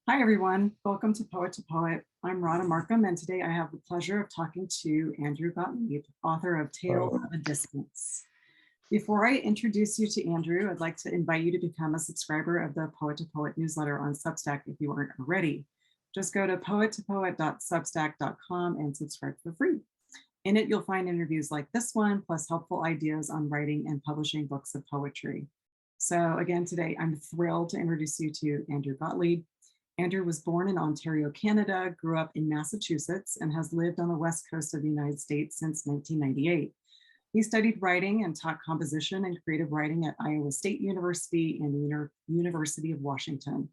Hi, everyone. Welcome to Poet to Poet. I'm Radha Marcum, and today I have the pleasure of talking to Andrew Gottlieb, author of Tales of a Distance. Before I introduce you to Andrew, I'd like to invite you to become a subscriber of the Poet to Poet newsletter on Substack if you aren't already. Just go to poettopoet.substack.com and subscribe for free. In it, you'll find interviews like this one, plus helpful ideas on writing and publishing books of poetry. So again, today, I'm thrilled to introduce you to Andrew Gottlieb. Andrew was born in Ontario, Canada, grew up in Massachusetts, and has lived on the West Coast of the United States since 1998. He studied writing and taught composition and creative writing at Iowa State University and the University of Washington.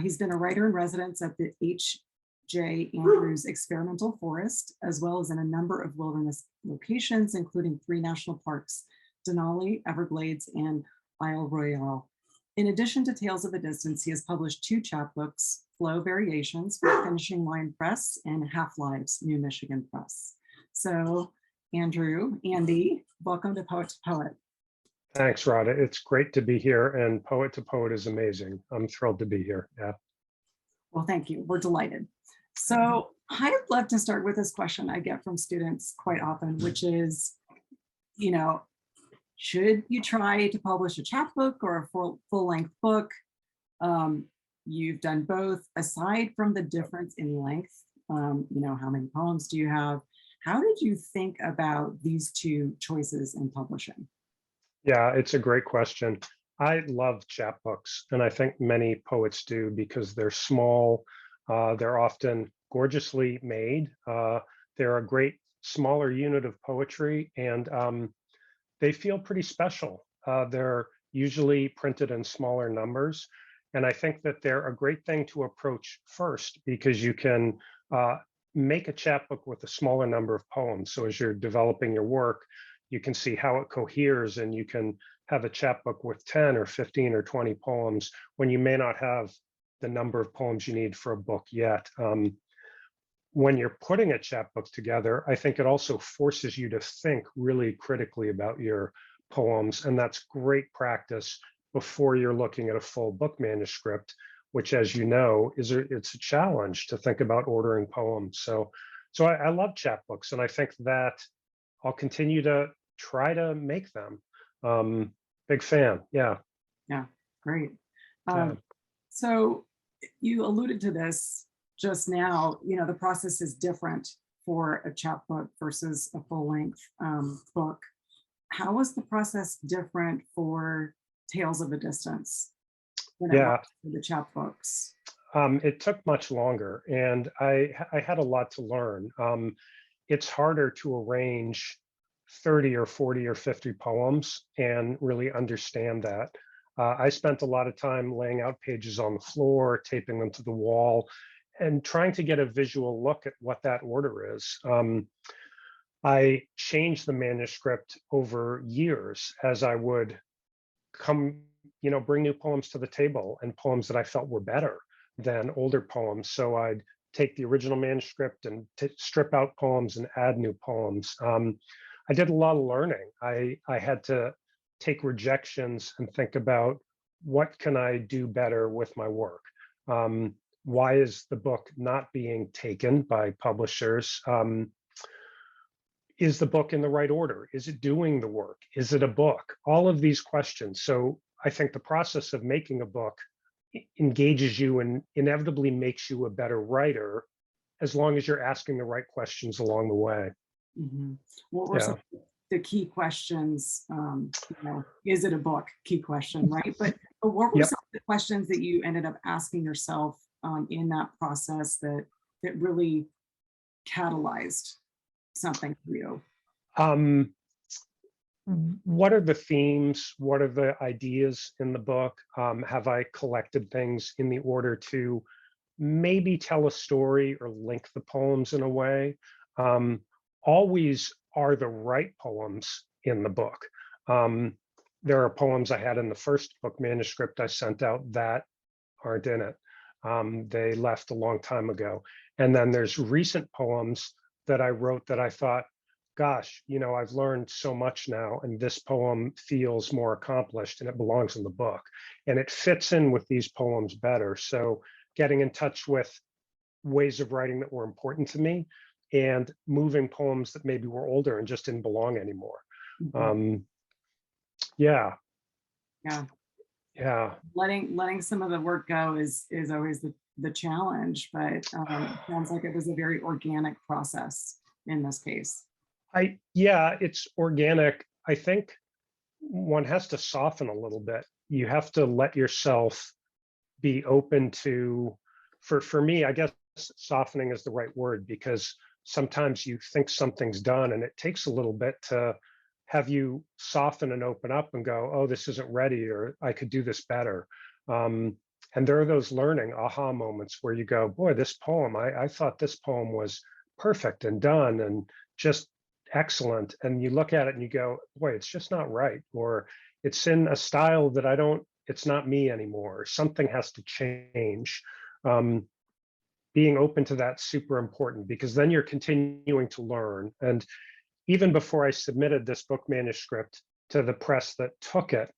He's been a writer in residence at the H.J. Andrews Experimental Forest, as well as in a number of wilderness locations, including 3 national parks, Denali, Everglades, and Isle Royale. In addition to Tales of a Distance, he has published 2 chapbooks, Flow Variations for Finishing Line Press and Half-Lives, New Michigan Press. So Andy, welcome to Poet to Poet. Thanks, Radha. It's great to be here, and Poet to Poet is amazing. I'm thrilled to be here. Yeah. Well, thank you. We're delighted. So I'd love to start with this question I get from students quite often, which is, should you try to publish a chapbook or a full-length book? You've done both. Aside from the difference in length, how many poems do you have? How did you think about these 2 choices in publishing? Yeah, it's a great question. I love chapbooks, and I think many poets do because they're small. They're often gorgeously made. They're a great smaller unit of poetry, and they feel pretty special. They're usually printed in smaller numbers. And I think that they're a great thing to approach first because you can make a chapbook with a smaller number of poems. So as you're developing your work, you can see how it coheres, and you can have a chapbook with 10 or 15 or 20 poems when you may not have the number of poems you need for a book yet. When you're putting a chapbook together, I think it also forces you to think really critically about your poems, and that's great practice before you're looking at a full book manuscript, which, as you know, it's a challenge to think about ordering poems. So I love chapbooks, and I think that I'll continue to try to make them. Big fan, yeah. Yeah, great. Yeah. So you alluded to this just now, the process is different for a chapbook versus a full-length book. How was the process different for Tales of a Distance than it was for the chapbooks? It took much longer, and I had a lot to learn. It's harder to arrange 30 or 40 or 50 poems and really understand that. I spent a lot of time laying out pages on the floor, taping them to the wall, and trying to get a visual look at what that order is. I changed the manuscript over years as I would bring new poems to the table and poems that I felt were better than older poems. So I'd take the original manuscript and strip out poems and add new poems. I did a lot of learning. I had to take rejections and think about what can I do better with my work. Why is the book not being taken by publishers? Is the book in the right order? Is it doing the work? Is it a book? All of these questions. So I think the process of making a book engages you and inevitably makes you a better writer as long as you're asking the right questions along the way. Mm-hmm. What were some of the key questions? Is it a book? Key question, right? But what were some of the questions that you ended up asking yourself in that process that really catalyzed something for you? What are the themes? What are the ideas in the book? Have I collected things in the order to maybe tell a story or link the poems in a way? Always are the right poems in the book. There are poems I had in the first book manuscript I sent out that aren't in it. They left a long time ago. And then there's recent poems that I wrote that I thought, gosh, I've learned so much now, and this poem feels more accomplished and it belongs in the book. And it fits in with these poems better. So getting in touch with ways of writing that were important to me, and moving poems that maybe were older and just didn't belong anymore. Yeah, Yeah. yeah. Letting some of the work go is always the challenge, but it sounds like it was a very organic process in this case. Yeah, it's organic. I think one has to soften a little bit. You have to let yourself be open to, for me, I guess softening is the right word, because sometimes you think something's done and it takes a little bit to have you soften and open up and go, oh, this isn't ready, or I could do this better. And there are those learning aha moments where you go, boy, this poem, I thought this poem was perfect and done and just excellent. And you look at it and you go, boy, it's just not right. Or it's in a style that it's not me anymore. Something has to change. Being open to that's super important, because then you're continuing to learn. And even before I submitted this book manuscript to the press that took it,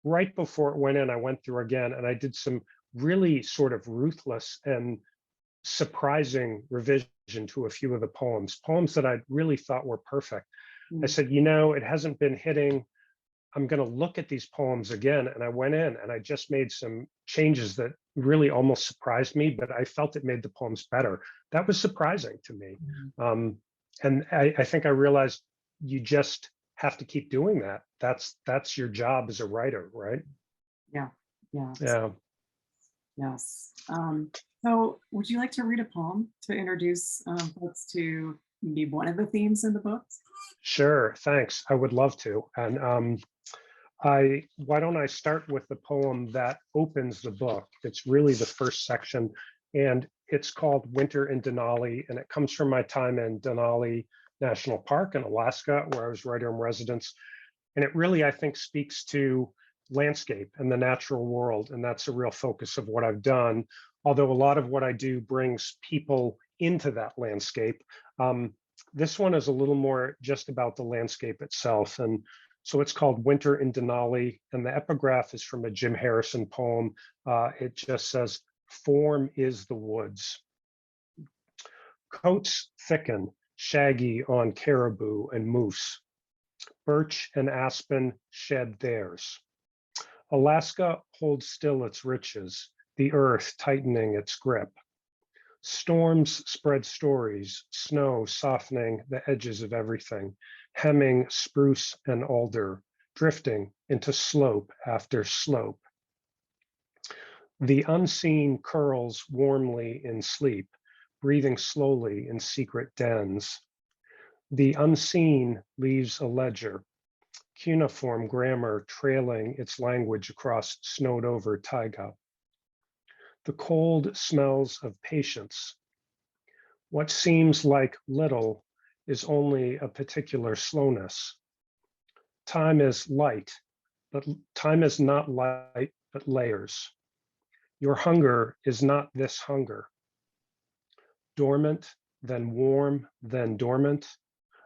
right before it went in, I went through again and I did some really sort of ruthless and surprising revision to a few of the poems that I really thought were perfect. I said, it hasn't been hitting. I'm going to look at these poems again. And I went in and I just made some changes that really almost surprised me, but I felt it made the poems better. That was surprising to me. And I think I realized you just have to keep doing that. That's your job as a writer, right? Yeah. Yeah. Yeah. Yes. So would you like to read a poem to introduce folks to maybe one of the themes in the book? Sure, thanks. I would love to. And why don't I start with the poem that opens the book? It's really the first section, and it's called Winter in Denali, and it comes from my time in Denali National Park in Alaska, where I was writer in residence. And it really, I think, speaks to landscape and the natural world, and that's a real focus of what I've done. Although a lot of what I do brings people into that landscape. This one is a little more just about the landscape itself. And so it's called Winter in Denali, and the epigraph is from a Jim Harrison poem. It just says, "Form is the woods. Coats thicken, shaggy on caribou and moose. Birch and aspen shed theirs. Alaska holds still its riches, the earth tightening its grip. Storms spread stories, snow softening the edges of everything, hemming spruce and alder, drifting into slope after slope. The unseen curls warmly in sleep, breathing slowly in secret dens. The unseen leaves a ledger, cuneiform grammar trailing its language across snowed-over taiga. The cold smells of patience. What seems like little is only a particular slowness. Time is light, but time is not light, but layers. Your hunger is not this hunger. Dormant, then warm, then dormant,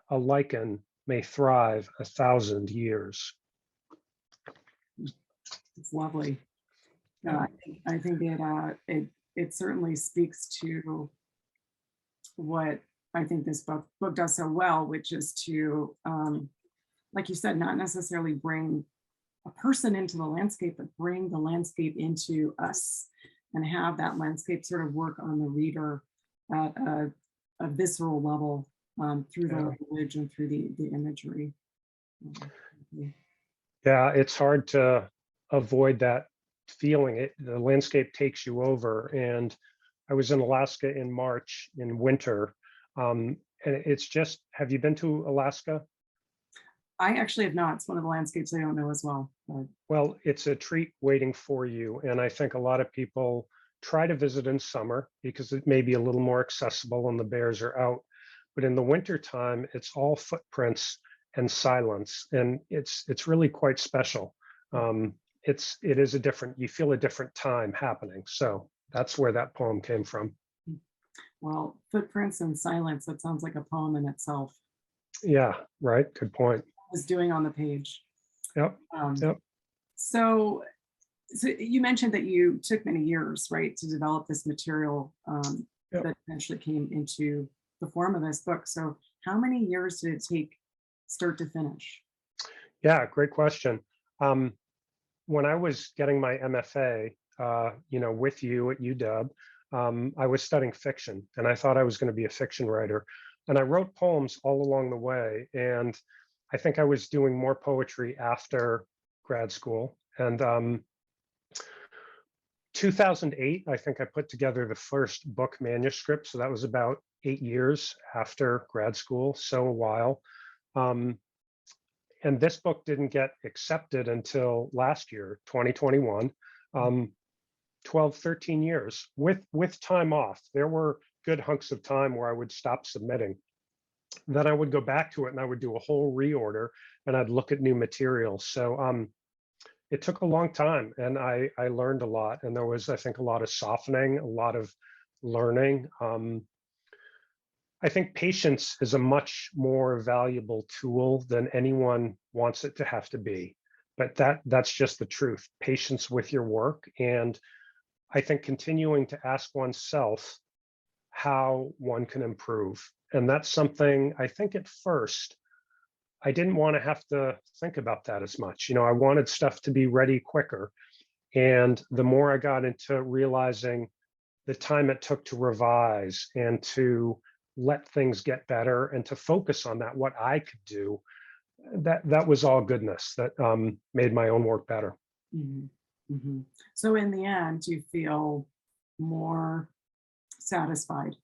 a lichen may thrive 1,000 years. It's lovely. I think it certainly speaks to what I think this book does so well, which is to, like you said, not necessarily bring a person into the landscape, but bring the landscape into us and have that landscape sort of work on the reader at a visceral level through the language and through the imagery. Yeah, it's hard to avoid that feeling. The landscape takes you over. And I was in Alaska in March in winter. And it's just, have you been to Alaska? I actually have not. It's one of the landscapes I don't know as well. But. Well, it's a treat waiting for you. And I think a lot of people try to visit in summer because it may be a little more accessible and the bears are out. But in the wintertime, it's all footprints and silence. And it's really quite special. It is you feel a different time happening. So that's where that poem came from. Well, footprints and silence, that sounds like a poem in itself. Yeah, right. Good point. Was doing on the page. Yep. Yep. So So you mentioned that you took many years, right, to develop this material Yep. that eventually came into the form of this book. So how many years did it take start to finish? Yeah, great question. Um, when I was getting my MFA, with you at UW, I was studying fiction, and I thought I was going to be a fiction writer. And I wrote poems all along the way. And I think I was doing more poetry after grad school. And 2008, I think I put together the first book manuscript. So that was about 8 years after grad school, so a while. Um, and this book didn't get accepted until last year, 2021. 12, 13 years with time off. There were good hunks of time where I would stop submitting. Then I would go back to it and I would do a whole reorder and I'd look at new materials. So it took a long time and I learned a lot. And there was, I think, a lot of softening, a lot of learning. I think patience is a much more valuable tool than anyone wants it to have to be. But that's just the truth. Patience with your work, and I think continuing to ask oneself how one can improve. And that's something I think at first I didn't want to have to think about that as much. I wanted stuff to be ready quicker. And the more I got into realizing the time it took to revise and to let things get better and to focus on that, what I could do, that was all goodness that made my own work better. Mhm, mhm. So in the end, you feel more satisfied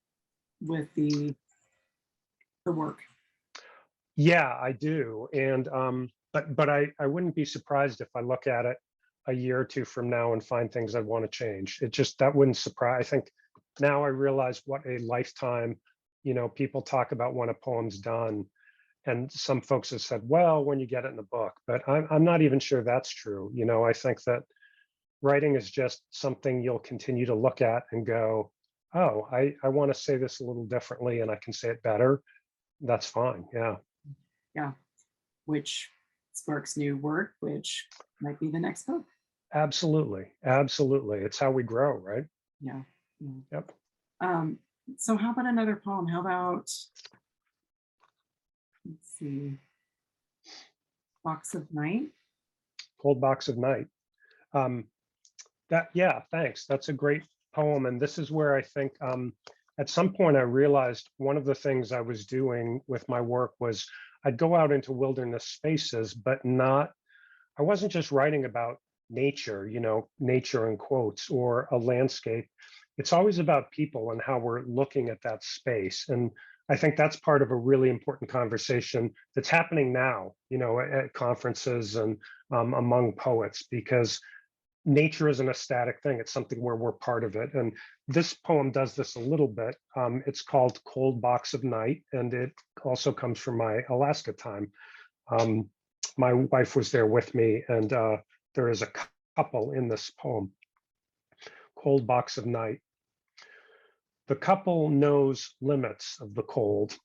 with the work. Yeah, I do. And but I wouldn't be surprised if I look at it a year or two from now and find things I want to change. It just that wouldn't surprise. I think now I realize what a lifetime, people talk about when a poem's done. And some folks have said, well, when you get it in the book, but I'm not even sure that's true. I think that writing is just something you'll continue to look at and go, oh, I want to say this a little differently and I can say it better. That's fine. Yeah. Yeah, which sparks new work, which might be the next book. Absolutely. Absolutely. It's how we grow, right? Yeah. Yeah. Yep. Um, so how about another poem? How about, let's see, Box of Night? Cold Box of Night. Yeah, thanks. That's a great poem. And this is where I think at some point I realized one of the things I was doing with my work was I'd go out into wilderness spaces, but I wasn't just writing about nature, nature in quotes, or a landscape. It's always about people and how we're looking at that space. And I think that's part of a really important conversation that's happening now, at conferences and among poets, because nature isn't a static thing. It's something where we're part of it. And this poem does this a little bit. It's called Cold Box of Night, and it also comes from my Alaska time. My wife was there with me, and there is a couple in this poem. Cold Box of Night. The couple knows limits of the cold,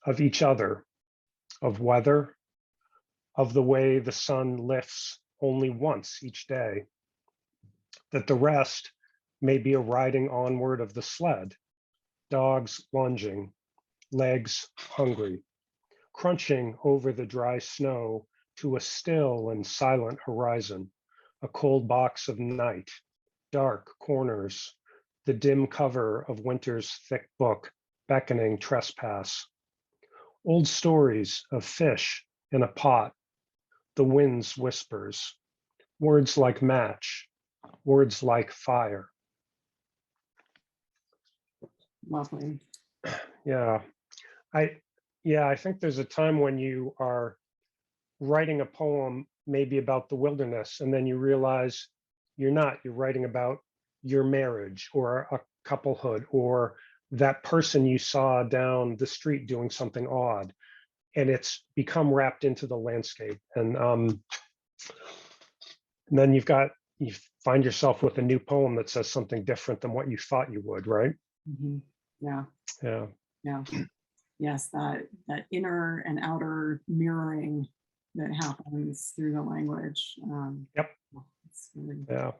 of each other, of weather, of the way the sun lifts only once each day, that the rest may be a riding onward of the sled, dogs lunging, legs hungry, crunching over the dry snow to a still and silent horizon, a cold box of night, dark corners, the dim cover of winter's thick book beckoning trespass, old stories of fish in a pot, the wind's whispers, words like match, words like fire. Lovely. Yeah, I think there's a time when you are writing a poem maybe about the wilderness, and then you realize you're writing about your marriage or a couplehood or that person you saw down the street doing something odd, and it's become wrapped into the landscape. And then you find yourself with a new poem that says something different than what you thought you would, right? Mhm. Yeah. Yeah. Yeah. Yes, that inner and outer mirroring that happens through the language. Yep. It's really Yeah.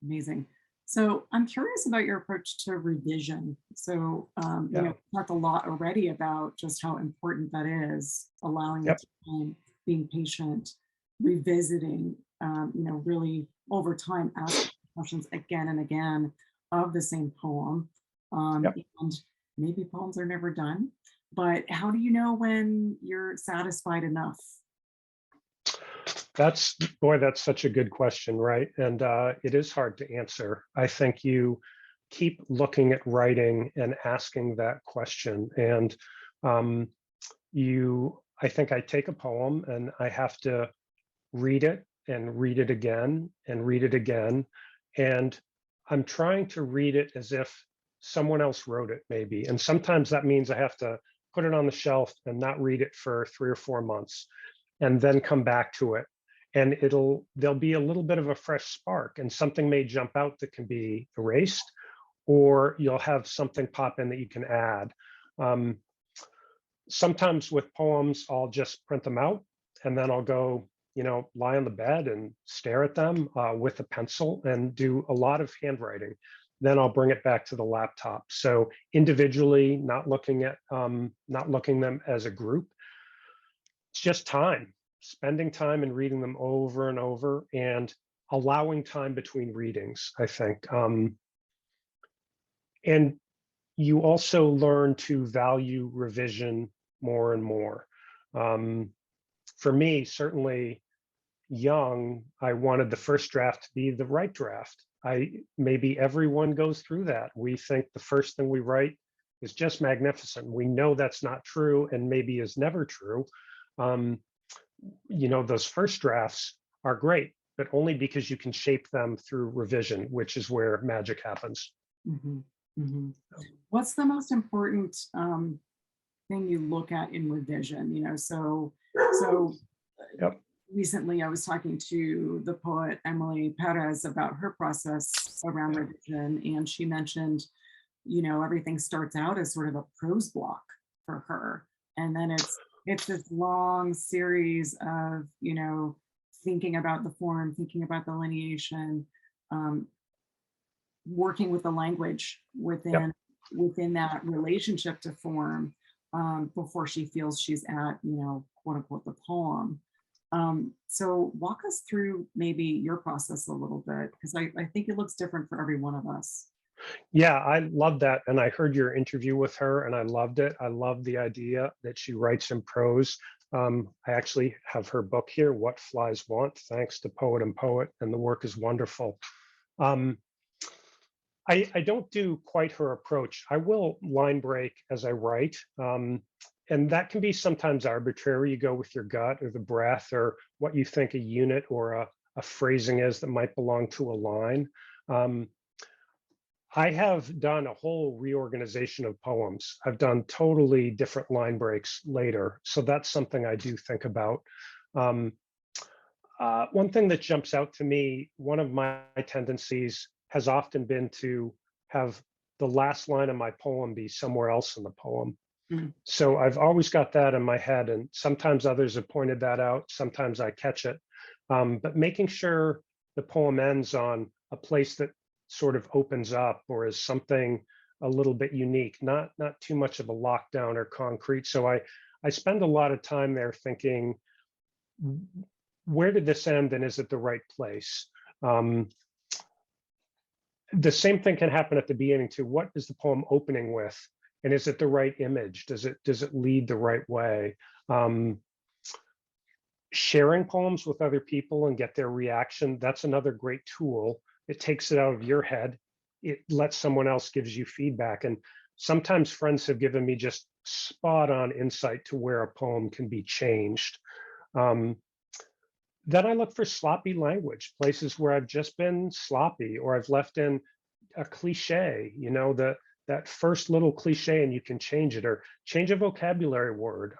amazing. So I'm curious about your approach to revision. So, Yeah. we talked a lot already about just how important that is, allowing the Yep. time, being patient, revisiting, really over time, asking questions again and again of the same poem. Yep. And maybe poems are never done, but how do you know when you're satisfied enough? That's such a good question, right? And it is hard to answer. I think you keep looking at writing and asking that question. And um, I think I take a poem and I have to read it and read it again and read it again. And I'm trying to read it as if someone else wrote it, maybe. And sometimes that means I have to put it on the shelf and not read it for 3 or 4 months and then come back to it. And there'll be a little bit of a fresh spark and something may jump out that can be erased, or you'll have something pop in that you can add. Um, Sometimes with poems, I'll just print them out and then I'll go, lie on the bed and stare at them with a pencil and do a lot of handwriting. Then I'll bring it back to the laptop. So individually, not looking them as a group. It's just time, spending time and reading them over and over and allowing time between readings, I think. And you also learn to value revision more and more. For me, certainly young, I wanted the first draft to be the right draft. Maybe everyone goes through that. We think the first thing we write is just magnificent. We know that's not true and maybe is never true. Those first drafts are great, but only because you can shape them through revision, which is where magic happens. Mhm, mhm. What's the most important thing you look at in revision? So Yep. recently I was talking to the poet Emily Perez about her process around Yeah. revision, and she mentioned, everything starts out as sort of a prose block for her, and then it's this long series of thinking about the form, thinking about the lineation, um, working with the language Yep. within that relationship to form, before she feels she's at quote unquote the poem. So walk us through maybe your process a little bit, because I think it looks different for every one of us. Yeah, I love that. And I heard your interview with her and I loved it. I love the idea that she writes in prose. I actually have her book here, What Flies Want, thanks to Poet and Poet, and the work is wonderful. Um, I don't do quite her approach. I will line break as I write. And that can be sometimes arbitrary. You go with your gut or the breath or what you think a unit or a phrasing is that might belong to a line. I have done a whole reorganization of poems. I've done totally different line breaks later. So that's something I do think about. Um, One thing that jumps out to me, one of my tendencies has often been to have the last line of my poem be somewhere else in the poem. Mm. So I've always got that in my head, and sometimes others have pointed that out. Sometimes I catch it. But making sure the poem ends on a place that sort of opens up or is something a little bit unique, not too much of a lockdown or concrete. So I spend a lot of time there thinking, where did this end and is it the right place? The same thing can happen at the beginning too. What is the poem opening with? And is it the right image? Does it lead the right way? Sharing poems with other people and get their reaction, that's another great tool. It takes it out of your head. It lets someone else gives you feedback. And sometimes friends have given me just spot on insight to where a poem can be changed. Then I look for sloppy language, places where I've just been sloppy or I've left in a cliche, that first little cliche and you can change it or change a vocabulary word,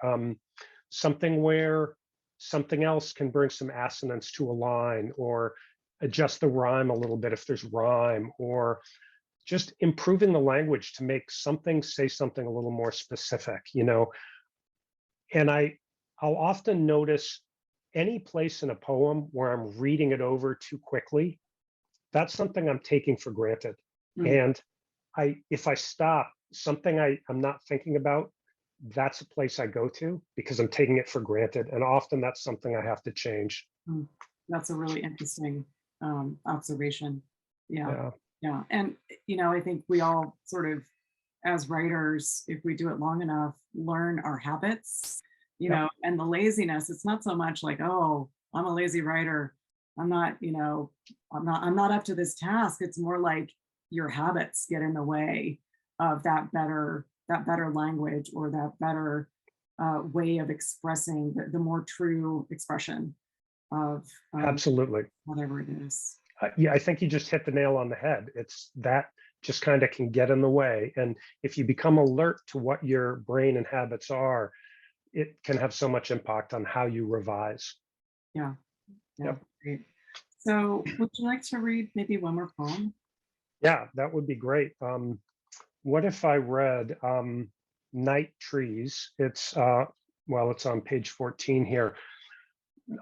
something where something else can bring some assonance to a line or adjust the rhyme a little bit if there's rhyme, or just improving the language to make something say something a little more specific, and I'll often notice any place in a poem where I'm reading it over too quickly, that's something I'm taking for granted. Mm, And if I stop something I'm not thinking about, that's a place I go to because I'm taking it for granted. And often that's something I have to change. mm. That's a really interesting observation. Yeah, Yeah, yeah. And, I think we all sort of, as writers, if we do it long enough, learn our habits, yep, and the laziness. It's not so much like, oh, I'm a lazy writer. I'm not, I'm not up to this task. It's more like your habits get in the way of that better language, or that better way of expressing the more true expression of absolutely. whatever it is. Yeah, I think you just hit the nail on the head. It's that just kind of can get in the way. And if you become alert to what your brain and habits are, it can have so much impact on how you revise. Yeah, yeah, Yep. great. So, would you like to read maybe one more poem? Yeah, that would be great. What if I read Night Trees? It's on page 14 here.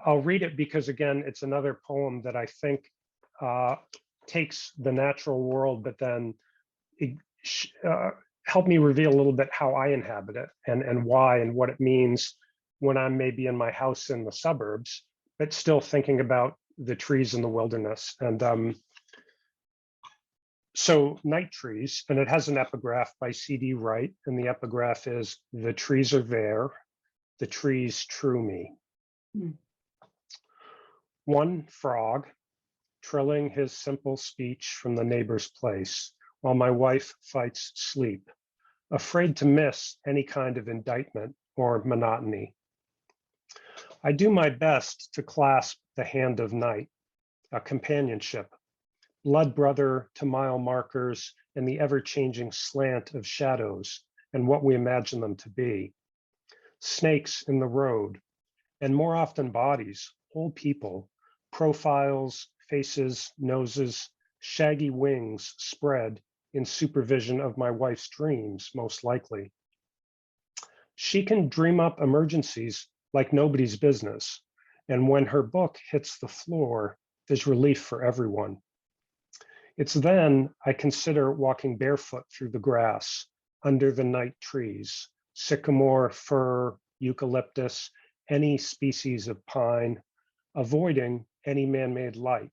I'll read it because, again, it's another poem that I think uh, takes the natural world, but then it, help me reveal a little bit how I inhabit it and why and what it means when I'm maybe in my house in the suburbs, but still thinking about the trees in the wilderness. And so Night Trees, and it has an epigraph by C.D. Wright, and the epigraph is, "The trees are there, the trees true me." Hmm. One frog, trilling his simple speech from the neighbor's place, while my wife fights sleep, afraid to miss any kind of indictment or monotony. I do my best to clasp the hand of night, a companionship, blood brother to mile markers and the ever-changing slant of shadows and what we imagine them to be. Snakes in the road, and more often bodies, whole people, profiles, faces, noses, shaggy wings spread in supervision of my wife's dreams, most likely. She can dream up emergencies like nobody's business. And when her book hits the floor, there's relief for everyone. It's then I consider walking barefoot through the grass under the night trees, sycamore, fir, eucalyptus, any species of pine, avoiding any man-made light.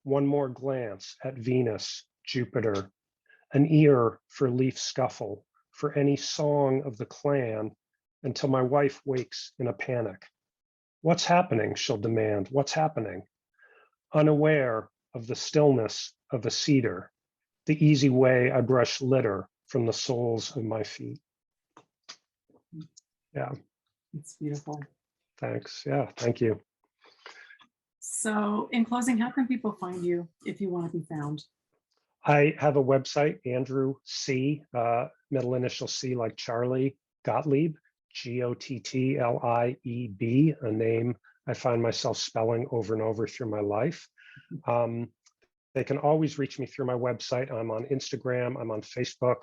One more glance at Venus, Jupiter, an ear for leaf scuffle, for any song of the clan, until my wife wakes in a panic. "What's happening?" she'll demand. "What's happening?" Unaware of the stillness of a cedar, the easy way I brush litter from the soles of my feet. Yeah, It's beautiful. thanks. Yeah, thank you. So, in closing, how can people find you if you want to be found? I have a website, Andrew C, middle initial C like Charlie, Gottlieb, Gottlib, a name I find myself spelling over and over through my life. They can always reach me through my website. I'm on Instagram, I'm on Facebook.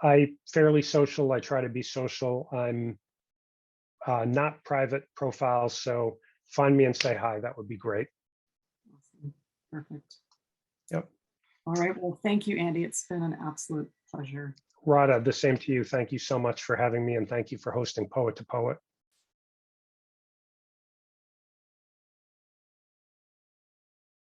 I fairly social, I try to be social. I'm not private profiles, so find me and say hi, that would be great. Awesome. Perfect. Yep. All right. Well, thank you, Andy. It's been an absolute pleasure. Radha, the same to you. Thank you so much for having me, and thank you for hosting Poet to Poet.